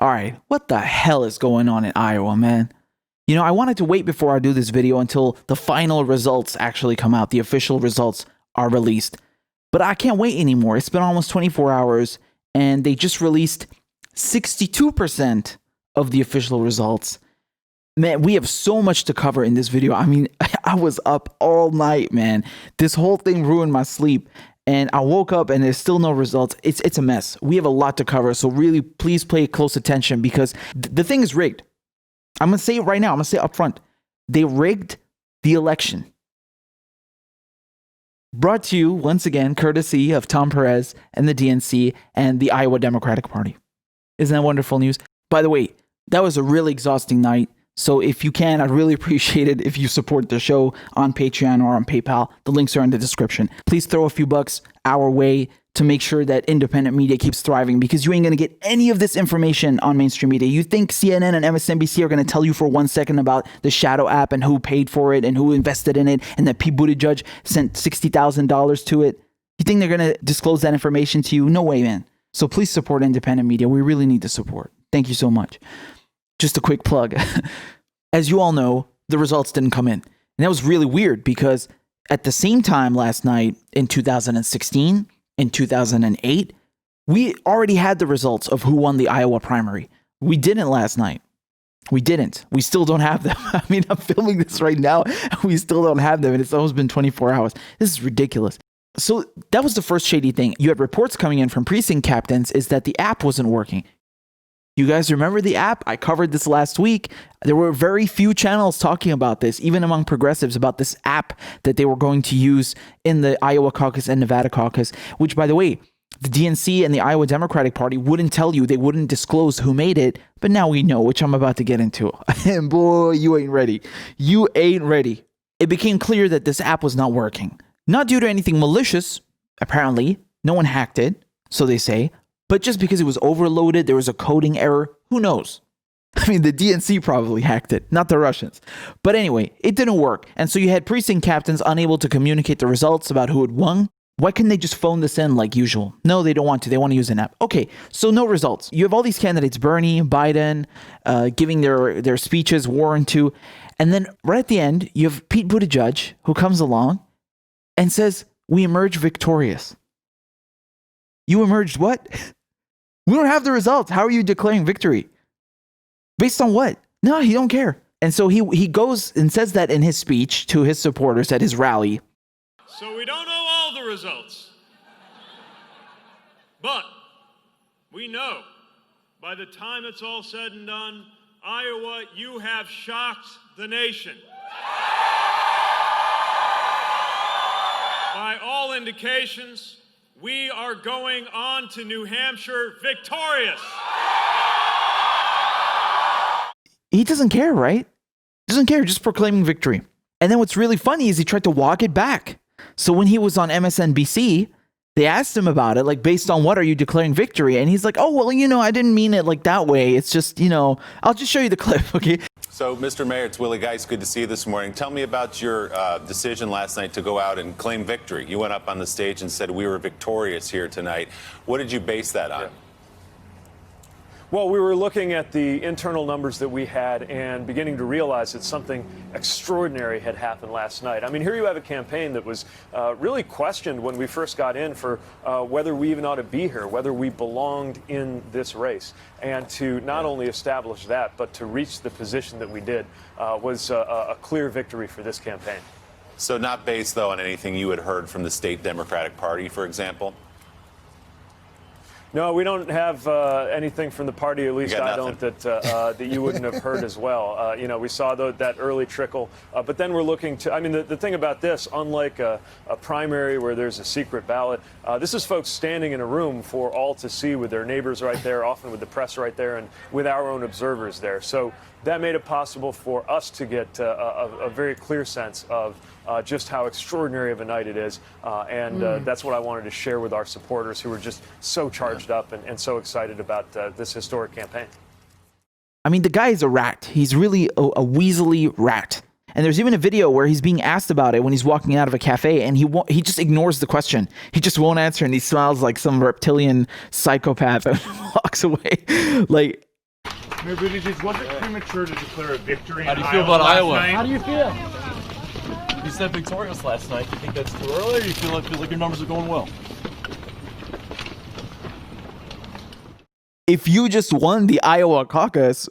All right, what the hell is going on in Iowa, man? You know, I wanted to wait before I do this video until the final results actually come out. The official results are released. But I can't wait anymore. It's been almost 24 hours, and they just released 62% of the official results. Man, we have so much to cover in this video. I mean, I was up all night, man. This whole thing ruined my sleep. And I woke up and there's still no results. It's a mess. We have a lot to cover. So really, please pay close attention because the thing is rigged. I'm going to say it right now. I'm going to say it up front. They rigged the election. Brought to you, once again, courtesy of Tom Perez and the DNC and the Iowa Democratic Party. Isn't that wonderful news? By the way, that was a really exhausting night. So if you can, I'd really appreciate it if you support the show on Patreon or on PayPal. The links are in the description. Please throw a few bucks our way to make sure that independent media keeps thriving because you ain't going to get any of this information on mainstream media. You think CNN and MSNBC are going to tell you for 1 second about the Shadow app and who paid for it and who invested in it and that Pete Buttigieg sent $60,000 to it? You think they're going to disclose that information to you? No way, man. So please support independent media. We really need the support. Thank you so much. Just a quick plug. As you all know, the results didn't come in. And that was really weird because at the same time last night in 2016, in 2008, we already had the results of who won the Iowa primary. We didn't last night. We didn't. We still don't have them. I mean, I'm filming this right now and we still don't have them. And it's almost been 24 hours. This is ridiculous. So that was the first shady thing. You had reports coming in from precinct captains is that the app wasn't working. You guys remember the app? I covered this last week. There were very few channels talking about this, even among progressives, about this app that they were going to use in the Iowa caucus and Nevada caucus, which, by the way, the DNC and the Iowa Democratic Party wouldn't tell you. They wouldn't disclose who made it. But now we know, which I'm about to get into. And boy, you ain't ready. You ain't ready. It became clear that this app was not working. Not due to anything malicious. Apparently, no one hacked it, so they say. But just because it was overloaded, there was a coding error, who knows? I mean, the DNC probably hacked it, not the Russians. But anyway, it didn't work. And so you had precinct captains unable to communicate the results about who had won. Why couldn't they just phone this in like usual? No, they don't want to. They want to use an app. Okay, so no results. You have all these candidates, Bernie, Biden, giving their speeches, Warren too. And then right at the end, you have Pete Buttigieg, who comes along and says, we emerge victorious. You emerged what? We don't have the results. How are you declaring victory? Based on what? No, he don't care. And so he goes and says that in his speech to his supporters at his rally. So we don't know all the results. But we know by the time it's all said and done, Iowa, you have shocked the nation. By all indications, we are going on to New Hampshire victorious. He doesn't care, right? Doesn't care, just proclaiming victory. And then what's really funny is he tried to walk it back. So when he was on MSNBC, they asked him about it, like, based on what are you declaring victory? And he's like, oh, well, I didn't mean it like that way. It's just, I'll just show you the clip, okay? So, Mr. Mayor, it's Willie Geist. Good to see you this morning. Tell me about your decision last night to go out and claim victory. You went up on the stage and said we were victorious here tonight. What did you base that on? Yeah. Well, we were looking at the internal numbers that we had and beginning to realize that something extraordinary had happened last night. I mean, here you have a campaign that was really questioned when we first got in for whether we even ought to be here, whether we belonged in this race. And to not only establish that, but to reach the position that we did was a clear victory for this campaign. So not based, though, on anything you had heard from the state Democratic Party, for example? No, we don't have anything from the party, at least I don't, that you wouldn't have heard as well. We saw that early trickle, but then we're looking to, I mean, the thing about this, unlike a primary where there's a secret ballot, this is folks standing in a room for all to see with their neighbors right there, often with the press right there, and with our own observers there. So that made it possible for us to get a very clear sense of just how extraordinary of a night it is. And that's what I wanted to share with our supporters who were just so charged up and so excited about this historic campaign. I mean, the guy is a rat. He's really a weaselly rat. And there's even a video where he's being asked about it when he's walking out of a cafe and he just ignores the question. He just won't answer and he smiles like some reptilian psychopath and walks away. Like, Mayor Buttigieg, was it premature to declare a victory? How do you feel about Iowa? How do you feel? You said victorious last night. Do you think that's too early, or you feel like your numbers are going well? If you just won the Iowa caucus,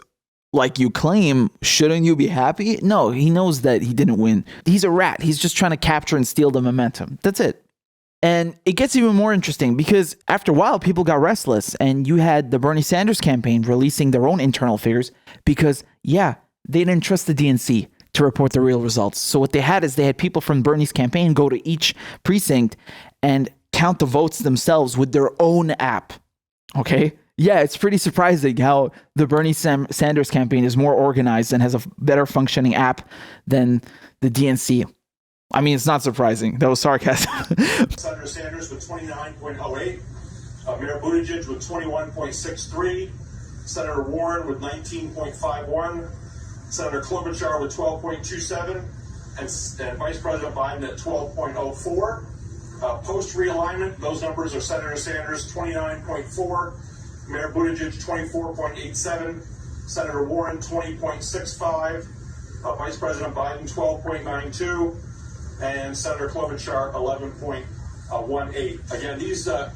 like you claim, shouldn't you be happy? No, he knows that he didn't win. He's a rat. He's just trying to capture and steal the momentum. That's it. And it gets even more interesting because after a while, people got restless, and you had the Bernie Sanders campaign releasing their own internal figures because, yeah, they didn't trust the DNC to report the real results. So what they had is they had people from Bernie's campaign go to each precinct and count the votes themselves with their own app. Okay? Yeah, it's pretty surprising how the Bernie Sanders campaign is more organized and has a better functioning app than the DNC. I mean, it's not surprising. That was sarcasm. Senator Sanders with 29.08, Mayor Buttigieg with 21.63, Senator Warren with 19.51, Senator Klobuchar with 12.27, and Vice President Biden at 12.04. Post realignment, those numbers are Senator Sanders 29.4, Mayor Buttigieg 24.87, Senator Warren 20.65, Vice President Biden 12.92, and Senator Klobuchar 11.18. Again, these the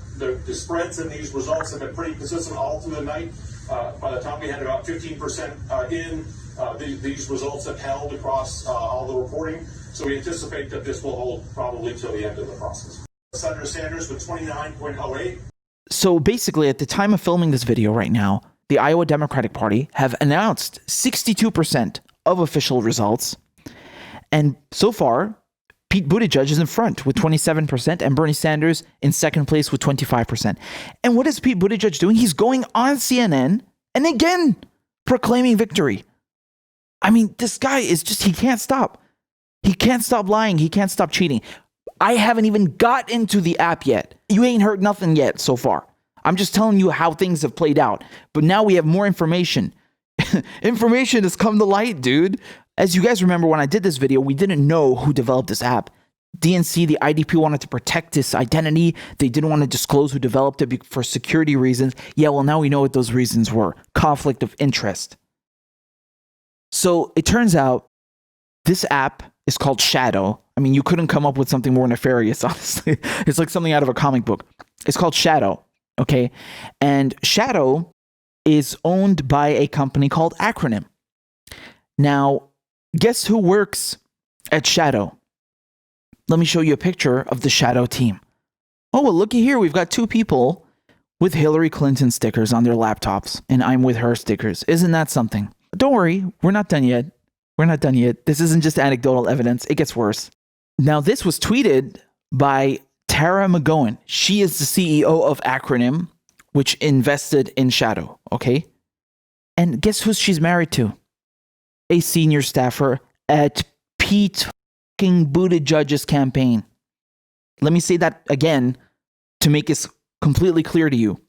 spreads in these results have been pretty consistent all through the night. By the time we had about 15% these results have held across all the reporting. So we anticipate that this will hold probably till the end of the process. Senator Sanders with 29.08. So basically, at the time of filming this video right now, the Iowa Democratic Party have announced 62% of official results. And so far, Pete Buttigieg is in front with 27% and Bernie Sanders in second place with 25%. And what is Pete Buttigieg doing? He's going on CNN and again proclaiming victory. I mean, this guy is just, he can't stop. He can't stop lying. He can't stop cheating. I haven't even got into the app yet. You ain't heard nothing yet so far. I'm just telling you how things have played out. But now we have more information. Information has come to light, dude. As you guys remember, when I did this video, we didn't know who developed this app. DNC, the IDP, wanted to protect this identity. They didn't want to disclose who developed it for security reasons. Yeah, well, now we know what those reasons were. Conflict of interest. So it turns out this app is called Shadow. I mean, you couldn't come up with something more nefarious, honestly. It's like something out of a comic book. It's called Shadow, okay? And Shadow is owned by a company called Acronym. Now, guess who works at Shadow? Let me show you a picture of the Shadow team. Oh, well, looky here. We've got two people with Hillary Clinton stickers on their laptops and I'm with her stickers. Isn't that something? Don't worry. We're not done yet. We're not done yet. This isn't just anecdotal evidence. It gets worse. Now, this was tweeted by Tara McGowan. She is the CEO of Acronym, which invested in Shadow, okay? And guess who she's married to? A senior staffer at Pete Buttigieg's campaign. Let me say that again to make this completely clear to you.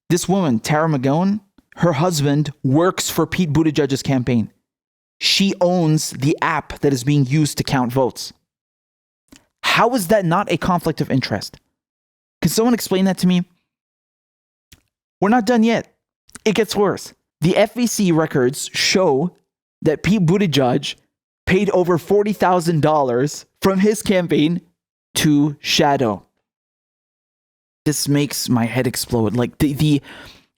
This woman, Tara McGowan, her husband works for Pete Buttigieg's campaign. She owns the app that is being used to count votes. How is that not a conflict of interest? Can someone explain that to me? We're not done yet. It gets worse. The FEC records show that Pete Buttigieg paid over $40,000 from his campaign to Shadow. This makes my head explode. Like the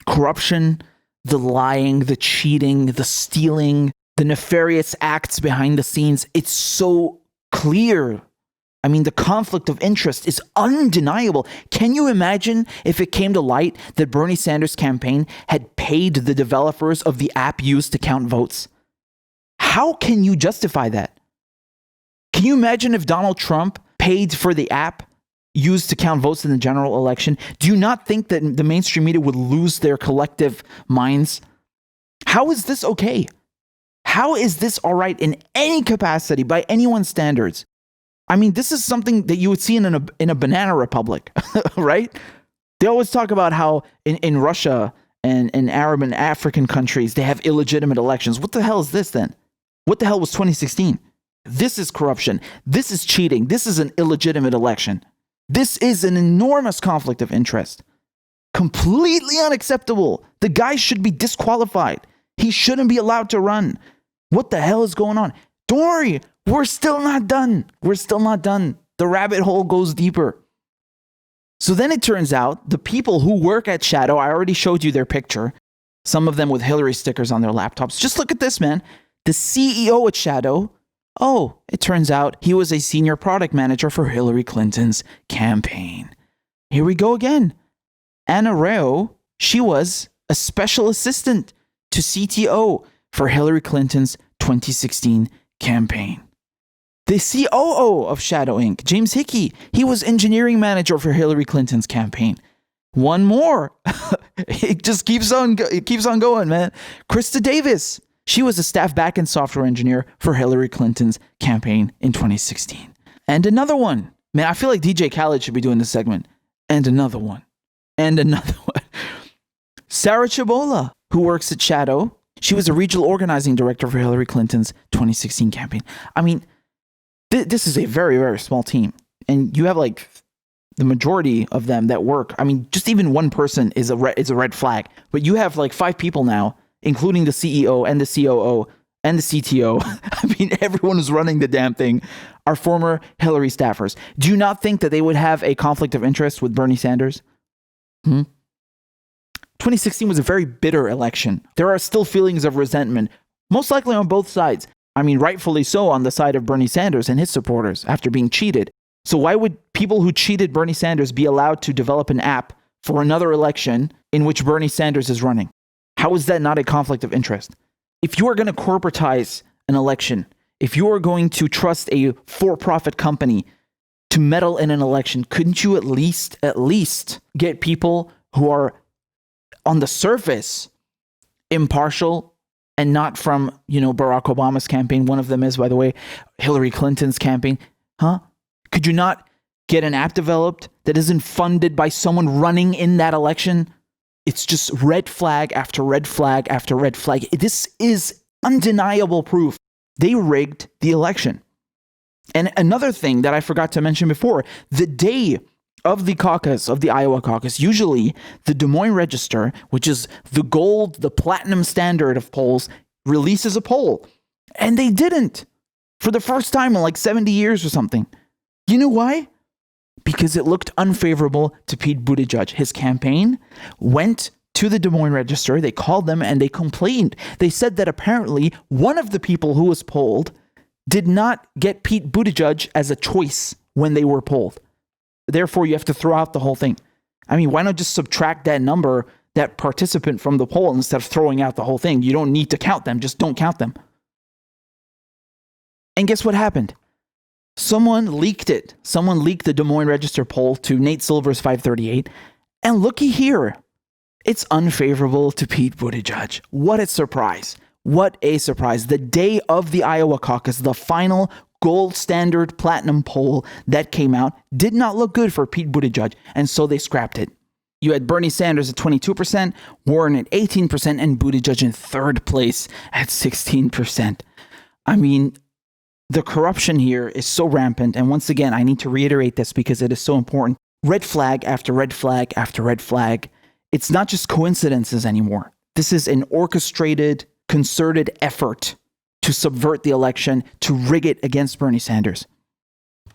corruption, the lying, the cheating, the stealing, the nefarious acts behind the scenes. It's so clear. I mean, the conflict of interest is undeniable. Can you imagine if it came to light that Bernie Sanders' campaign had paid the developers of the app used to count votes? How can you justify that? Can you imagine if Donald Trump paid for the app used to count votes in the general election? Do you not think that the mainstream media would lose their collective minds? How is this okay? How is this all right in any capacity by anyone's standards? I mean, this is something that you would see in a banana republic, right? They always talk about how in Russia and in Arab and African countries, they have illegitimate elections. What the hell is this then? What the hell was 2016? This is corruption. This is cheating. This is an illegitimate election. This is an enormous conflict of interest. Completely unacceptable. The guy should be disqualified. He shouldn't be allowed to run. What the hell is going on? Don't worry, we're still not done. We're still not done. The rabbit hole goes deeper. So then it turns out the people who work at Shadow, I already showed you their picture, some of them with Hillary stickers on their laptops. Just look at this, man. The CEO at Shadow, oh, it turns out he was a senior product manager for Hillary Clinton's campaign. Here we go again. Anna Rao, she was a special assistant to CTO for Hillary Clinton's 2016 campaign. The COO of Shadow Inc., James Hickey, he was engineering manager for Hillary Clinton's campaign. One more. It just keeps on going, man. Krista Davis, she was a staff backend software engineer for Hillary Clinton's campaign in 2016. And another one. Man, I feel like DJ Khaled should be doing this segment. And another one. And another one. Sarah Chabola, who works at Shadow, she was a regional organizing director for Hillary Clinton's 2016 campaign. I mean, this is a very, very small team. And you have like the majority of them that work. I mean, just even one person is a red flag. But you have like 5 people now, including the CEO and the COO and the CTO. I mean, everyone who's running the damn thing are former Hillary staffers. Do you not think that they would have a conflict of interest with Bernie Sanders? 2016 was a very bitter election. There are still feelings of resentment, most likely on both sides. I mean, rightfully so on the side of Bernie Sanders and his supporters after being cheated. So why would people who cheated Bernie Sanders be allowed to develop an app for another election in which Bernie Sanders is running? How is that not a conflict of interest? If you are going to corporatize an election, if you are going to trust a for-profit company to meddle in an election, couldn't you at least get people who are on the surface impartial and not from, Barack Obama's campaign? One of them is, by the way, Hillary Clinton's campaign. Could you not get an app developed that isn't funded by someone running in that election? It's just red flag after red flag after red flag. This is undeniable proof. They rigged the election. And another thing that I forgot to mention before, the day of the caucus, of the Iowa caucus, usually the Des Moines Register, which is the gold, the platinum standard of polls, releases a poll. And they didn't for the first time in like 70 years or something. You know why? Because it looked unfavorable to Pete Buttigieg. His campaign went to the Des Moines Register. They called them and they complained. They said that apparently one of the people who was polled did not get Pete Buttigieg as a choice when they were polled. Therefore, you have to throw out the whole thing. I mean, why not just subtract that number, that participant from the poll instead of throwing out the whole thing? You don't need to count them. Just don't count them. And guess what happened? Someone leaked it. Someone leaked the Des Moines Register poll to Nate Silver's 538. And looky here. It's unfavorable to Pete Buttigieg. What a surprise. What a surprise. The day of the Iowa caucus, the final gold standard platinum poll that came out did not look good for Pete Buttigieg. And so they scrapped it. You had Bernie Sanders at 22%, Warren at 18%, and Buttigieg in third place at 16%. I mean, the corruption here is so rampant. And once again, I need to reiterate this because it is so important. Red flag after red flag after red flag. It's not just coincidences anymore. This is an orchestrated, concerted effort to subvert the election, to rig it against Bernie Sanders.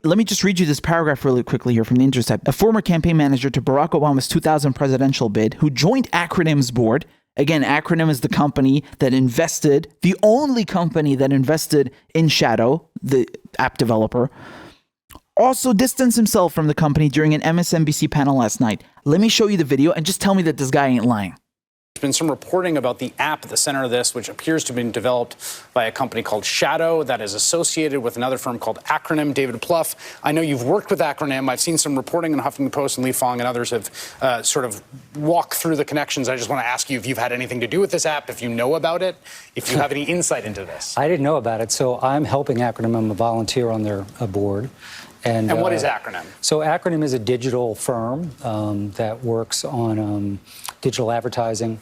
Let me just read you this paragraph really quickly here from The Intercept. A former campaign manager to Barack Obama's 2000 presidential bid, who joined Acronym's board. Again, Acronym is the company that invested, the only company that invested in Shadow, the app developer, also distanced himself from the company during an MSNBC panel last night. Let me show you the video and just tell me that this guy ain't lying. There's been some reporting about the app at the center of this, which appears to have been developed by a company called Shadow that is associated with another firm called Acronym. David Plouffe, I know you've worked with Acronym. I've seen some reporting in Huffington Post, and Lee Fong and others have sort of walked through the connections. I just want to ask you if you've had anything to do with this app, if you know about it, if you have any insight into this. I didn't know about it, so I'm helping Acronym. I'm a volunteer on their board. And what is Acronym? So Acronym is a digital firm that works on digital advertising,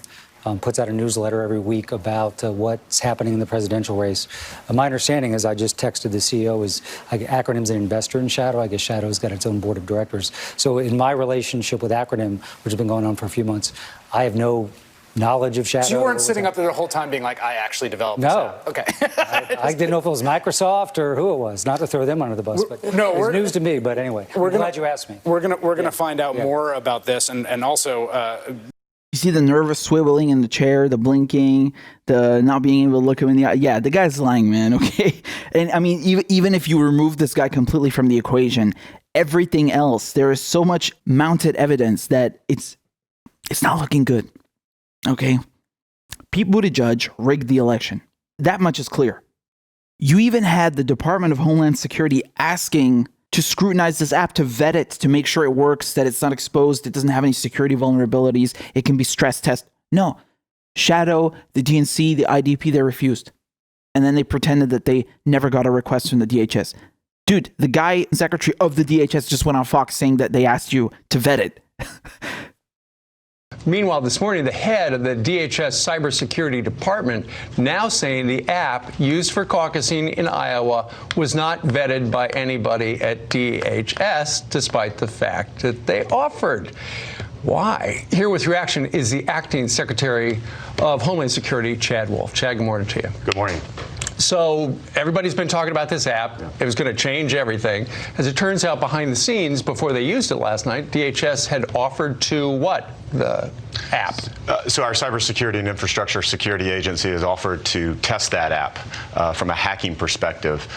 puts out a newsletter every week about what's happening in the presidential race. My understanding, as I just texted the CEO, is Acronym's an investor in Shadow. I guess Shadow's got its own board of directors. So in my relationship with Acronym, which has been going on for a few months, I have no knowledge of Shadow. So you weren't sitting up there the whole time being like, I actually developed this app. Okay. I didn't know if it was Microsoft or who it was. Not to throw them under the bus, but it was news to me. But anyway, I'm glad you asked me. We're gonna find out more about this, and also. You see the nervous swiveling in the chair, the blinking, the not being able to look him in the eye. Yeah, the guy's lying, man. Okay, and I mean, even if you remove this guy completely from the equation, everything else, there is so much mounted evidence that it's not looking good. Okay, Pete Buttigieg rigged the election. That much is clear. You even had the Department of Homeland Security asking to scrutinize this app, to vet it, to make sure it works, that it's not exposed, it doesn't have any security vulnerabilities, it can be stress tested. No. Shadow, the DNC, the IDP, they refused. And then they pretended that they never got a request from the DHS. Dude, the guy, secretary of the DHS, just went on Fox saying that they asked you to vet it. Meanwhile, this morning, the head of the DHS cybersecurity department now saying the app used for caucusing in Iowa was not vetted by anybody at DHS, despite the fact that they offered. Why? Here with reaction is the acting Secretary of Homeland Security, Chad Wolf. Chad, good morning to you. Good morning. So everybody's been talking about this app. It was going to change everything. As it turns out, behind the scenes, before they used it last night, DHS had offered to what? The app. So our Cybersecurity and Infrastructure Security Agency has offered to test that app from a hacking perspective.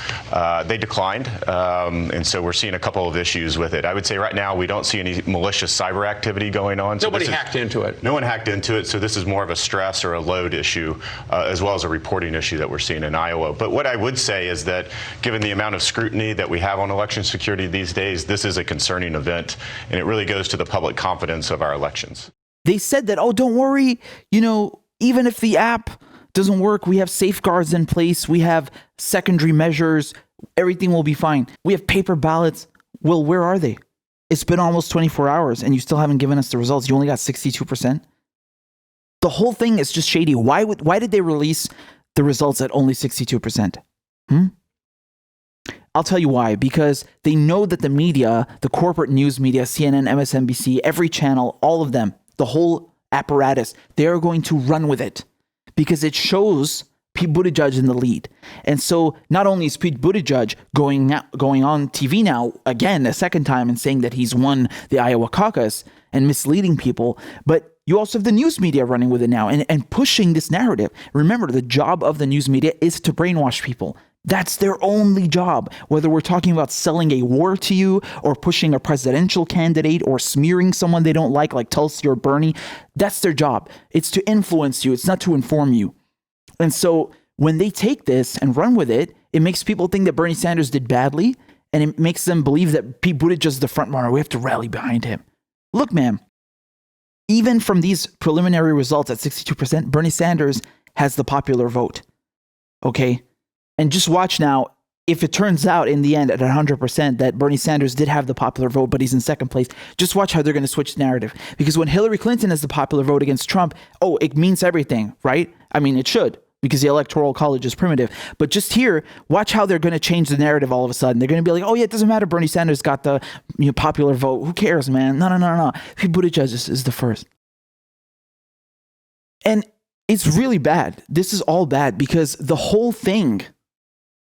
They declined, and so we're seeing a couple of issues with it. I would say right now we don't see any malicious cyber activity going on. Nobody hacked into it. No one hacked into it, so this is more of a stress or a load issue, as well as a reporting issue that we're seeing in Iowa. But what I would say is that given the amount of scrutiny that we have on election security these days, this is a concerning event, and it really goes to the public confidence of our elections. They said that, oh, don't worry, even if the app doesn't work, we have safeguards in place, we have secondary measures, everything will be fine. We have paper ballots. Well, where are they? It's been almost 24 hours and you still haven't given us the results. You only got 62%. The whole thing is just shady. Why did they release the results at only 62%? I'll tell you why. Because they know that the media, the corporate news media, CNN, MSNBC, every channel, all of them, the whole apparatus, they are going to run with it because it shows Pete Buttigieg in the lead. And so not only is Pete Buttigieg going on TV now, again, a second time, and saying that he's won the Iowa caucus and misleading people, but you also have the news media running with it now and pushing this narrative. Remember, the job of the news media is to brainwash people. That's their only job, whether we're talking about selling a war to you or pushing a presidential candidate or smearing someone they don't like Tulsi or Bernie. That's their job. It's to influence you. It's not to inform you. And so when they take this and run with it, it makes people think that Bernie Sanders did badly, and it makes them believe that Pete Buttigieg is the front runner. We have to rally behind him. Look, man, even from these preliminary results at 62%, Bernie Sanders has the popular vote. Okay? And just watch now, if it turns out in the end at 100% that Bernie Sanders did have the popular vote, but he's in second place, just watch how they're going to switch the narrative. Because when Hillary Clinton has the popular vote against Trump, it means everything, right? I mean, it should, because the Electoral College is primitive. But just here, watch how they're going to change the narrative all of a sudden. They're going to be like, oh yeah, it doesn't matter, Bernie Sanders got the popular vote. Who cares, man? No. Pete Buttigieg is the first. And it's really bad. This is all bad because the whole thing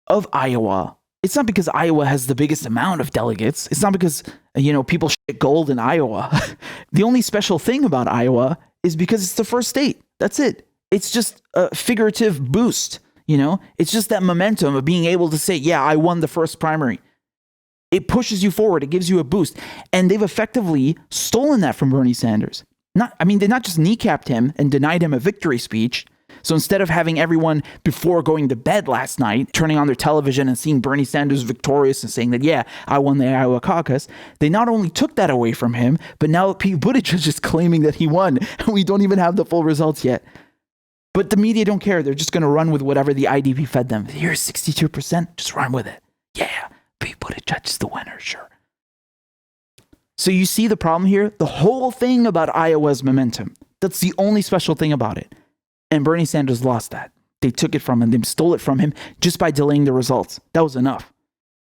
of Iowa, it's not because Iowa has the biggest amount of delegates. It's not because, people shit gold in Iowa. The only special thing about Iowa is because it's the first state. That's it. It's just a figurative boost, It's just that momentum of being able to say, yeah, I won the first primary. It pushes you forward. It gives you a boost. And they've effectively stolen that from Bernie Sanders. They not just kneecapped him and denied him a victory speech. So instead of having everyone before going to bed last night, turning on their television and seeing Bernie Sanders victorious and saying that, yeah, I won the Iowa caucus, they not only took that away from him, but now Pete Buttigieg is claiming that he won. And we don't even have the full results yet. But the media don't care. They're just going to run with whatever the IDP fed them. Here's 62%. Just run with it. Yeah, Pete Buttigieg is the winner, sure. So you see the problem here? The whole thing about Iowa's momentum. That's the only special thing about it. And Bernie Sanders lost that. They took it from him. They stole it from him just by delaying the results. That was enough.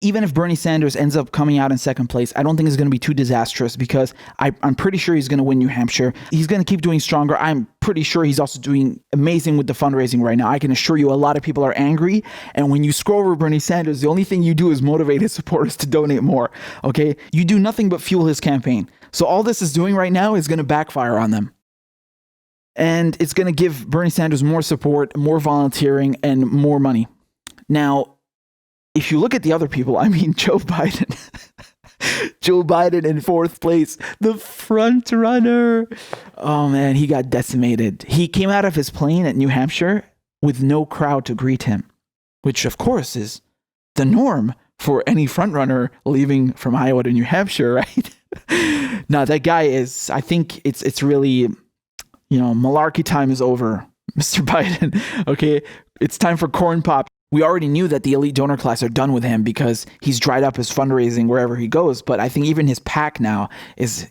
even if Bernie Sanders ends up coming out in second place, I don't think it's going to be too disastrous because I'm pretty sure he's going to win New Hampshire. He's going to keep doing stronger. I'm pretty sure he's also doing amazing with the fundraising right now. I can assure you a lot of people are angry. And when you scroll over Bernie Sanders, the only thing you do is motivate his supporters to donate more. Okay. You do nothing but fuel his campaign. So all this is doing right now is going to backfire on them. And it's going to give Bernie Sanders more support, more volunteering, and more money. Now, if you look at the other people, I mean, Joe Biden. Joe Biden in fourth place, the front runner. Oh, man, he got decimated. He came out of his plane at New Hampshire with no crowd to greet him, which, of course, is the norm for any front runner leaving from Iowa to New Hampshire, right? No, that guy is, I think it's really, malarkey time is over, Mr. Biden. Okay, it's time for corn pop. We already knew that the elite donor class are done with him because he's dried up his fundraising wherever he goes. But I think even his PAC now is,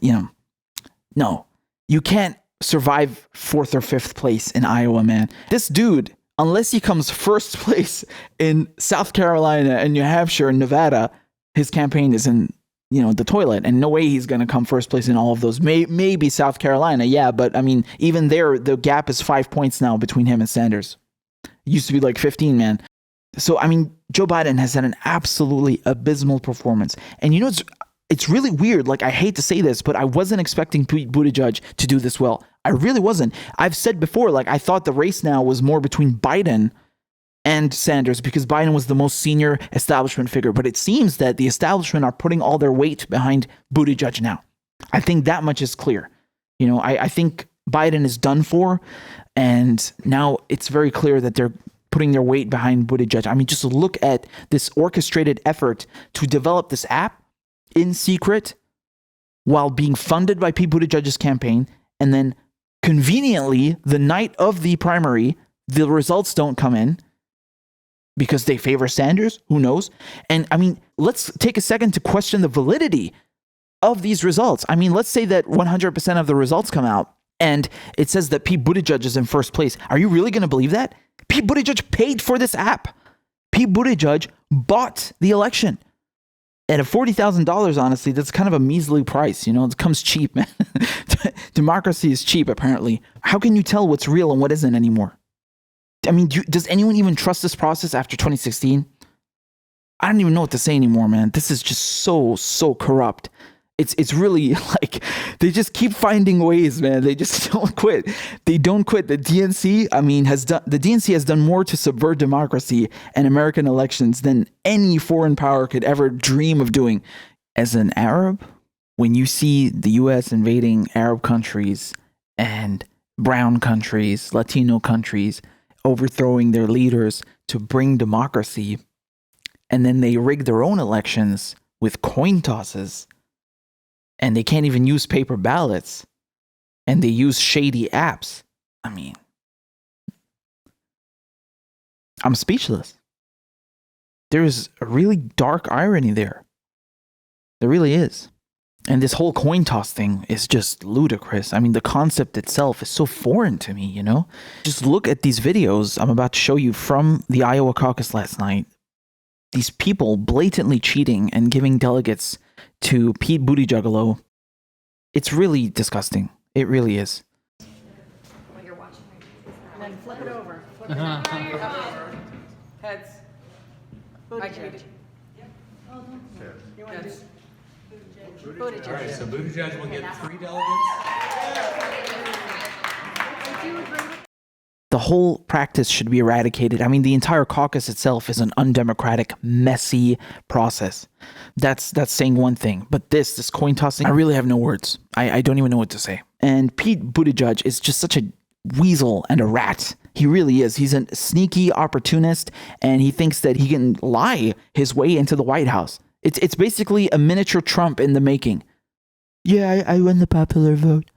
no, you can't survive fourth or fifth place in Iowa, man. This dude, unless he comes first place in South Carolina and New Hampshire and Nevada, his campaign is in, the toilet. And no way he's going to come first place in all of those. Maybe South Carolina, yeah. But I mean, even there, the gap is 5 points now between him and Sanders. It used to be like 15, man. So, I mean, Joe Biden has had an absolutely abysmal performance. And it's really weird. Like, I hate to say this, but I wasn't expecting Pete Buttigieg to do this well. I really wasn't. I've said before, like, I thought the race now was more between Biden and Sanders because Biden was the most senior establishment figure. But it seems that the establishment are putting all their weight behind Buttigieg now. I think that much is clear. I think Biden is done for. And now it's very clear that they're putting their weight behind Buttigieg. I mean, just look at this orchestrated effort to develop this app in secret while being funded by Pete Buttigieg's campaign. And then conveniently, the night of the primary, the results don't come in because they favor Sanders. Who knows? And I mean, let's take a second to question the validity of these results. I mean, let's say that 100% of the results come out and it says that Pete Buttigieg is in first place. Are you really going to believe that? Pete Buttigieg paid for this app. Pete Buttigieg bought the election. At $40,000, honestly, that's kind of a measly price. It comes cheap, man. Democracy is cheap, apparently. How can you tell what's real and what isn't anymore? I mean, does anyone even trust this process after 2016? I don't even know what to say anymore, man. This is just so corrupt. It's really like they just keep finding ways, man. They just don't quit. They don't quit. The DNC, the DNC has done more to subvert democracy and American elections than any foreign power could ever dream of doing. As an Arab, when you see the U.S. invading Arab countries and brown countries, Latino countries, overthrowing their leaders to bring democracy, and then they rig their own elections with coin tosses, and they can't even use paper ballots, and they use shady apps. I mean, I'm speechless. There's a really dark irony there. There really is. And this whole coin toss thing is just ludicrous. I mean, the concept itself is so foreign to me, Just look at these videos I'm about to show you from the Iowa caucus last night. These people blatantly cheating and giving delegates to Pete Buttigieg. It's really disgusting. It really is. When you're watching, and then flip it over. Flip it over. Heads. Buttigieg. Heads. Buttigieg. All right, so Buttigieg will get 3 delegates. Do you agree with The whole practice should be eradicated. I mean, the entire caucus itself is an undemocratic, messy process. That's saying one thing. But this coin tossing, I really have no words. I don't even know what to say. And Pete Buttigieg is just such a weasel and a rat. He really is. He's a sneaky opportunist, and he thinks that he can lie his way into the White House. It's basically a miniature Trump in the making. Yeah, I won the popular vote.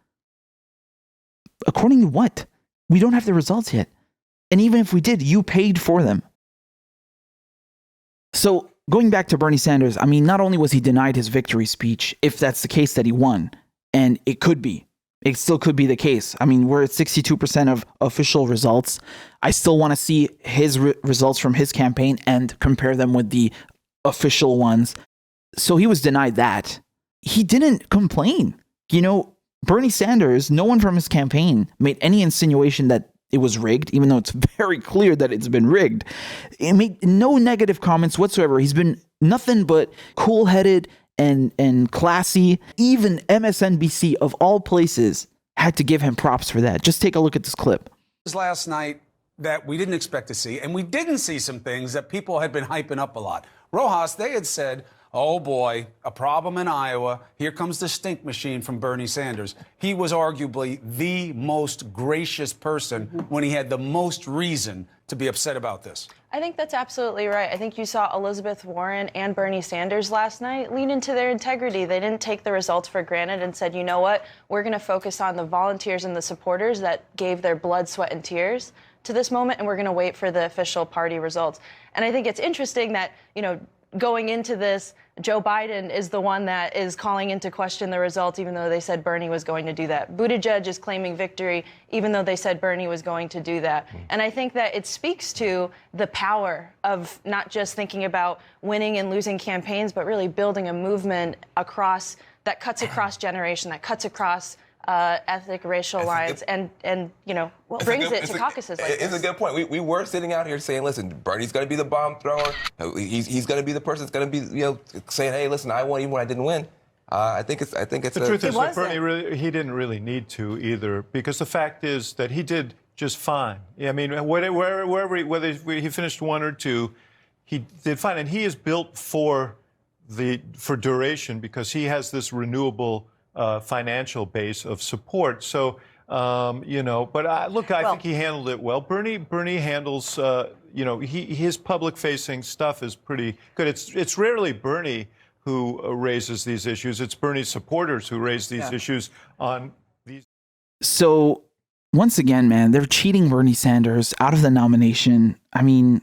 According to what? We don't have the results yet. And even if we did, you paid for them. So going back to Bernie Sanders, I mean, not only was he denied his victory speech, if that's the case that he won, and it still could be the case. I mean, we're at 62% of official results. I still want to see his results from his campaign and compare them with the official ones. So he was denied that. He didn't complain. You know, Bernie Sanders, no one from his campaign made any insinuation that it was rigged, even though it's very clear that it's been rigged. He made no negative comments whatsoever. He's been nothing but cool-headed and classy. Even MSNBC, of all places, had to give him props for that. Just take a look at this clip. Last night that we didn't expect to see, and we didn't see some things that people had been hyping up a lot. Rojas, they had said, oh boy, a problem in Iowa. Here comes the stink machine from Bernie Sanders. He was arguably the most gracious person when he had the most reason to be upset about this. I think that's absolutely right. I think you saw Elizabeth Warren and Bernie Sanders last night lean into their integrity. They didn't take the results for granted and said, you know what, we're going to focus on the volunteers and the supporters that gave their blood, sweat, and tears to this moment, and we're going to wait for the official party results. And I think it's interesting that, you know, going into this, Joe Biden is the one that is calling into question the results, even though they said Bernie was going to do that. Buttigieg is claiming victory, even though they said Bernie was going to do that. And I think that it speaks to the power of not just thinking about winning and losing campaigns, but really building a movement across that cuts across generation, that cuts across ethnic, racial lines, and you know, brings it to caucuses like this. It's a good point. We were sitting out here saying, listen, Bernie's going to be the bomb thrower. He's going to be the person that's going to be, you know, saying, hey, listen, I won even when I didn't win. I think it's the truth is that Bernie he didn't really need to either, because the fact is that he did just fine. I mean, whether he finished 1 or 2, he did fine, and he is built for duration because he has this renewable financial base of support. So, you know, but I think he handled it well. Bernie handles, you know, his public-facing stuff is pretty good. It's rarely Bernie who raises these issues. It's Bernie's supporters who raise these issues on these. So, once again, man, they're cheating Bernie Sanders out of the nomination. I mean,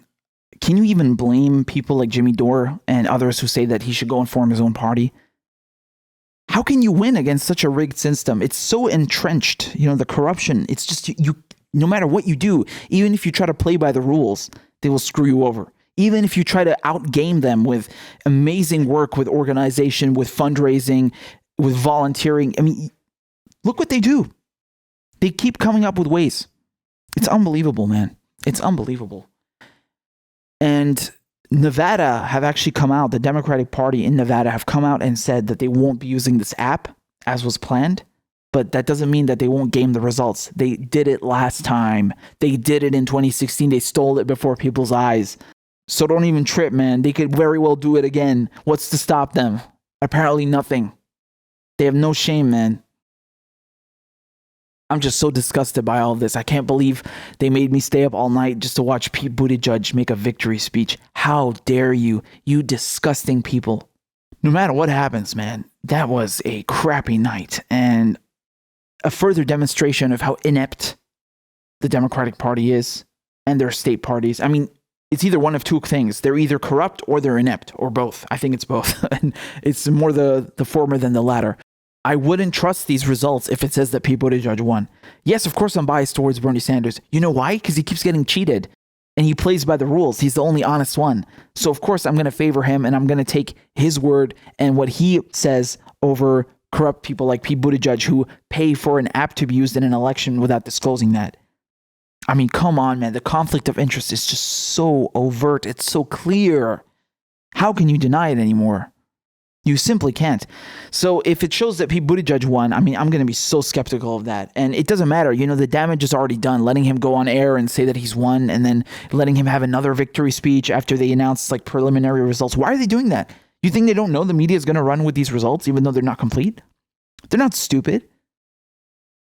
can you even blame people like Jimmy Dore and others who say that he should go and form his own party? How can you win against such a rigged system? It's so entrenched, you know, the corruption. It's just you. No matter what you do, even if you try to play by the rules, they will screw you over. Even if you try to outgame them with amazing work, with organization, with fundraising, with volunteering. I mean, look what they do. They keep coming up with ways. It's unbelievable, man. It's unbelievable. And Nevada have actually come out, the Democratic Party in Nevada have come out and said that they won't be using this app as was planned, but that doesn't mean that they won't game the results. They did it last time. They did it in 2016. They stole it before people's eyes. So don't even trip, man. They could very well do it again. What's to stop them? Apparently nothing. They have no shame, man. I'm just so disgusted by all this. I can't believe they made me stay up all night just to watch Pete Buttigieg make a victory speech. How dare you, you disgusting people. No matter what happens, man, that was a crappy night and a further demonstration of how inept the Democratic Party is and their state parties. I mean, it's either one of two things. They're either corrupt or they're inept, or both. I think it's both. And it's more the former than the latter. I wouldn't trust these results if it says that Pete Buttigieg won. Yes, of course I'm biased towards Bernie Sanders. You know why? Because he keeps getting cheated and he plays by the rules. He's the only honest one. So of course I'm going to favor him and I'm going to take his word and what he says over corrupt people like Pete Buttigieg who pay for an app to be used in an election without disclosing that. I mean, come on, man. The conflict of interest is just so overt. It's so clear. How can you deny it anymore? You simply can't. So if it shows that Pete Buttigieg won, I mean, I'm going to be so skeptical of that. And it doesn't matter. You know, the damage is already done. Letting him go on air and say that he's won and then letting him have another victory speech after they announce like preliminary results. Why are they doing that? You think they don't know the media is going to run with these results even though they're not complete? They're not stupid.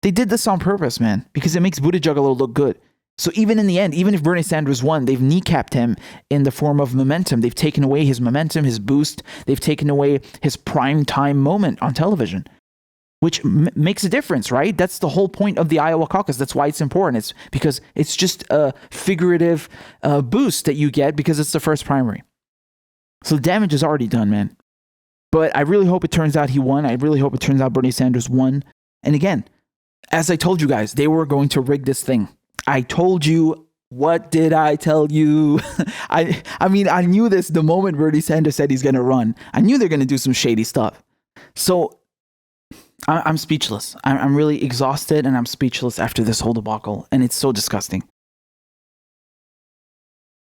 They did this on purpose, man, because it makes Buttigieg look good. So even in the end, even if Bernie Sanders won, they've kneecapped him in the form of momentum. They've taken away his momentum, his boost. They've taken away his prime time moment on television, which makes a difference, right? That's the whole point of the Iowa caucus. That's why it's important. It's because it's just a figurative boost that you get because it's the first primary. So the damage is already done, man. But I really hope it turns out he won. I really hope it turns out Bernie Sanders won. And again, as I told you guys, they were going to rig this thing. I told you What did I tell you? I mean, I knew this the moment Bernie Sanders said he's going to run. I knew they're going to do some shady stuff. So I'm speechless. I'm really exhausted and I'm speechless after this whole debacle. And it's so disgusting.